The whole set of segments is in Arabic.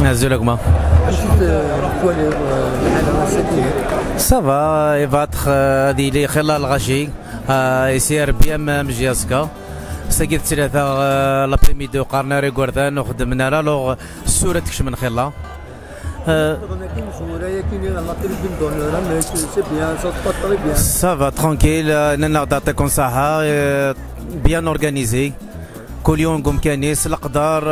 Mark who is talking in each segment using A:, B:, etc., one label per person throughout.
A: نهزو لكما Ça va, il va être ديلي خلال الغشي يسير بيام مجياسكا ساكيت ثلاثة لابريميدي وقارنا ريكوردان وخدمنا لا لوغ السورة تكش من خلا Ça va tranquille, ننا تعطيكم صحة بيان اورغانيزي كل يوم نقوم كانيس القدر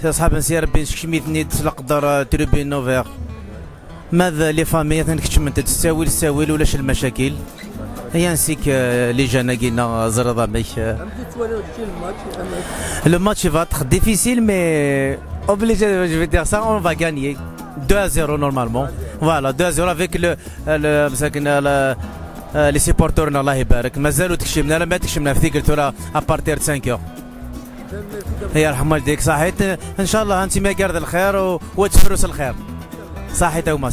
A: اصحاب نسير بين شكشميتني القدر تروبين نوفير ماذا لي فامي ثانك من تساوي ولاش المشاكل هي نسيك لي جانا كينا زرضا ميك Le match va être difficile mais obligé, je vais dire ça, on va gagner 2-0 normalement. Voilà 2-0 avec les supporters الله يبارك مازالوا تكشمنا لا ما تكشمنا في ذيك التورا ابارتير 5 هي يرحم والديك صحيت ان شاء الله انت ما قارد الخير وتفرس الخير صحيت هما